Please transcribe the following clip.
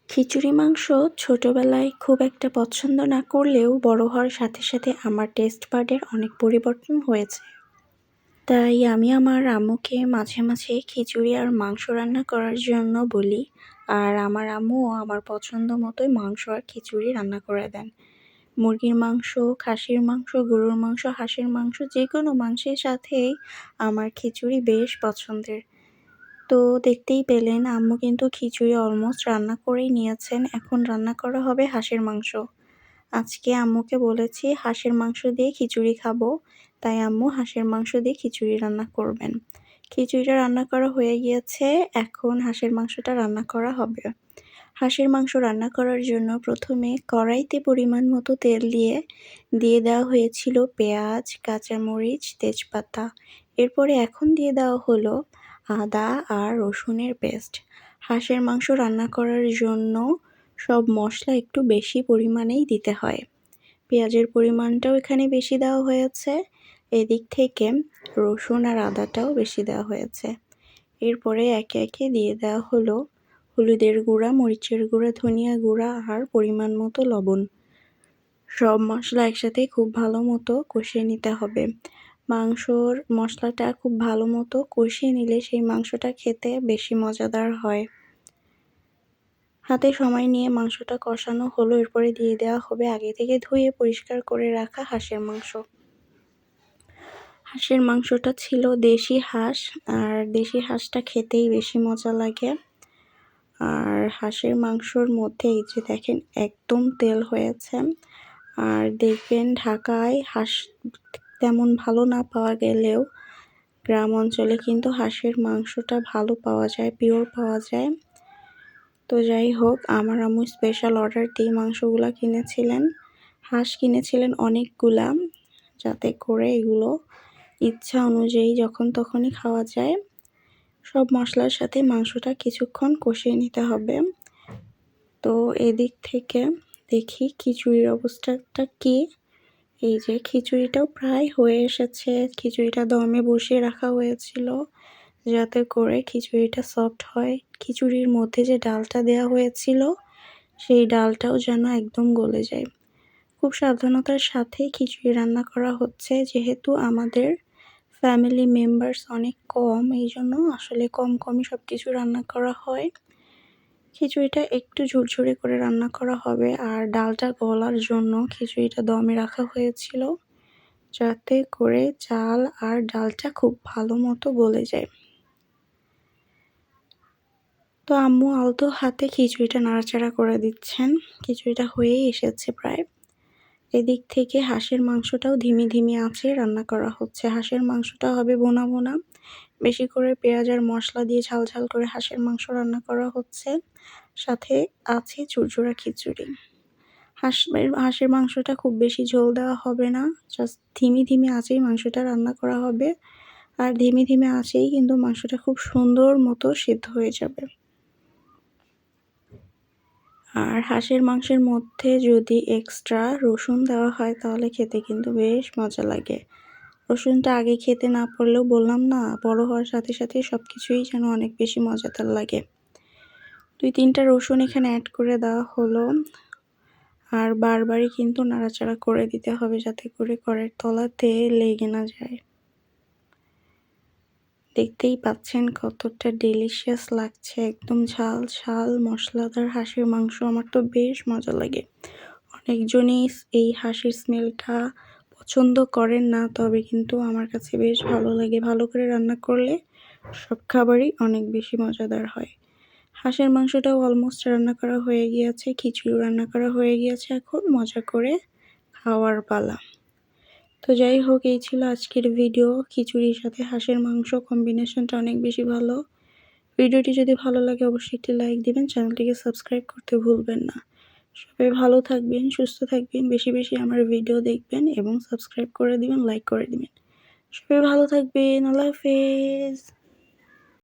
খিচুড়ি মাংস ছোটবেলায় খুব একটা পছন্দ না করলেও বড় হওয়ার সাথে সাথে আমার টেস্ট বাডের অনেক পরিবর্তন হয়েছে। তাই আমি আমার আম্মুকে মাঝে মাঝে খিচুড়ি আর মাংস রান্না করার জন্য বলি। আর আমার আম্মুও আমার পছন্দ মতোই মাংস আর খিচুড়ি রান্না করে দেন। মুরগির মাংস, খাসির মাংস, গরুর মাংস, হাঁসের মাংস যেকোনো মাংসের সাথেই আমার খিচুড়ি বেশ পছন্দের। তো দেখতেই পেলেন আম্মু কিন্তু খিচুড়ি অলমোস্ট রান্না করেই নিয়েছেন। এখন রান্না করা হবে হাঁসের মাংস। আজকে আম্মুকে বলেছি হাঁসের মাংস দিয়ে খিচুড়ি খাবো, তাই আম্মু হাঁসের মাংস দিয়ে খিচুড়ি রান্না করবেন। খিচুড়িটা রান্না করা হয়ে গিয়েছে, এখন হাঁসের মাংসটা রান্না করা হবে। হাঁসের মাংস রান্না করার জন্য প্রথমে কড়াইতে পরিমাণ মতো তেল দিয়ে দেওয়া হয়েছিল পেঁয়াজ, কাঁচামরিচ, তেজপাতা। এরপরে এখন দিয়ে দেওয়া হলো আদা আর রসুনের পেস্ট। হাঁসের মাংস রান্না করার জন্য সব মশলা একটু বেশি পরিমাণেই দিতে হয়। পেঁয়াজের পরিমাণটাও এখানে বেশি দেওয়া হয়েছে, এদিক থেকে রসুন আর আদাটাও বেশি দেওয়া হয়েছে। এরপরে একে একে দিয়ে দেওয়া হলো হলুদের গুঁড়া, মরিচের গুঁড়া, ধনিয়া গুঁড়া আর পরিমাণ মতো লবণ। সব মশলা একসাথে খুব ভালো মতো কষিয়ে নিতে হবে। মাংসর মশলাটা খুব ভালো মতো কষিয়ে নিলে সেই মাংসটা খেতে বেশি মজাদার হয়। হাতে সময় নিয়ে মাংসটা কষানো হলো, এরপরে দিয়ে দেওয়া হবে আগে থেকে ধুয়ে পরিষ্কার করে রাখা হাঁসের মাংস। হাঁসের মাংসটা ছিল দেশি হাঁস, আর দেশি হাঁসটা খেতেই বেশি মজা লাগে। আর হাঁসের মাংসর মধ্যে এই যে দেখেন একদম তেল হয়েছে। আর দেখবেন ঢাকায় হাঁস তেমন ভালো না পাওয়া গেলেও গ্রাম অঞ্চলে কিন্তু হাঁসের মাংসটা ভালো পাওয়া যায়, পিওর পাওয়া যায়। তো যাই হোক, আমার আম্মু স্পেশাল অর্ডার দিয়ে মাংসগুলা কিনেছিলেন। হাঁস কিনেছিলেন অনেকগুলা, যাতে করে এগুলো ইচ্ছা অনুযায়ী যখন তখনই খাওয়া যায়। সব মশলার সাথে মাংসটা কিছুক্ষণ কষিয়ে নিতে হবে। তো এদিক থেকে দেখি খিচুড়ির অবস্থাটা কি। এই যে খিচুড়িটাও প্রায় হয়ে এসেছে। খিচুড়িটা দমে বসিয়ে রাখা হয়েছিল যাতে করে খিচুড়িটা সফট হয়। খিচুড়ির মধ্যে যে ডালটা দেওয়া হয়েছিল সেই ডালটাও যেন একদম গলে যায়। খুব সাবধানতার সাথে খিচুড়ি রান্না করা হচ্ছে, যেহেতু আমাদের ফ্যামিলি মেম্বার্স অনেক কম, এই জন্য আসলে কমই সব কিছু রান্না করা হয়। খিচুড়িটা একটু ঝুরঝুরে করে রান্না করা হবে, আর ডালটা গলার জন্য খিচুড়িটা দমে রাখা হয়েছিল যাতে করে চাল আর ডালটা খুব ভালো মতো গলে যায়। তো আম্মু আলতো হাতে খিচুড়িটা নাড়াচাড়া করে দিচ্ছেন। খিচুড়িটা হয়েই এসেছে প্রায়। এদিক থেকে হাঁসের মাংসটাও ধিমি আঁচে রান্না করা হচ্ছে। হাঁসের মাংসটা হবে বোনা বোনা, বেশি করে পেঁয়াজ আর মশলা দিয়ে ঝাল করে হাঁসের মাংস রান্না করা হচ্ছে। সাথে আছে ঝুরঝুরা খিচুড়ি। হাঁসের মাংসটা খুব বেশি ঝোল দেওয়া হবে না, জাস্ট ধিমি আঁচেই মাংসটা রান্না করা হবে। আর ধিমি আঁচেই কিন্তু মাংসটা খুব সুন্দর মতো সিদ্ধ হয়ে যাবে। আর হাঁসের মাংসের মধ্যে যদি এক্সট্রা রসুন দেওয়া হয় তাহলে খেতে কিন্তু বেশ মজা লাগে। রসুনটা আগে খেতে না পারলেও বললাম না, বড় হওয়ার সাথে সাথে সব কিছুই যেন অনেক বেশি মজাদার লাগে। 2-3টা রসুন এখানে অ্যাড করে দেওয়া হলো। আর বারবারই কিন্তু নাড়াচাড়া করে দিতে হবে যাতে করে কড়াইয়ের তলাতে লেগে না যায়। দেখতেই পাচ্ছেন কতটা ডেলিশিয়াস লাগছে, একদম ঝাল মশলাদার হাঁসের মাংস। আমার তো বেশ মজা লাগে। অনেকজনই এই হাঁসের স্মেলটা পছন্দ করেন না, তবে কিন্তু আমার কাছে বেশ ভালো লাগে। ভালো করে রান্না করলে সব খাবারই অনেক বেশি মজাদার হয়। হাঁসের মাংসটাও অলমোস্ট রান্না করা হয়ে গিয়েছে, খিচুড়িও রান্না করা হয়ে গিয়েছে, এখন মজা করে খাওয়ার পালা। তো যাই হোক, এই ছিল আজকের ভিডিও। খিচুড়ির সাথে হাঁসের মাংস কম্বিনেশনটা অনেক বেশি ভালো। ভিডিওটি যদি ভালো লাগে অবশ্যই একটি লাইক দিবেন, চ্যানেলটিকে সাবস্ক্রাইব করতে ভুলবেন না। সবাই ভালো থাকবেন, সুস্থ থাকবেন, বেশি আমার ভিডিও দেখবেন এবং সাবস্ক্রাইব করে দিবেন, লাইক করে দিবেন। সবাই ভালো থাকবেন। আল্লাহ হাফেজ।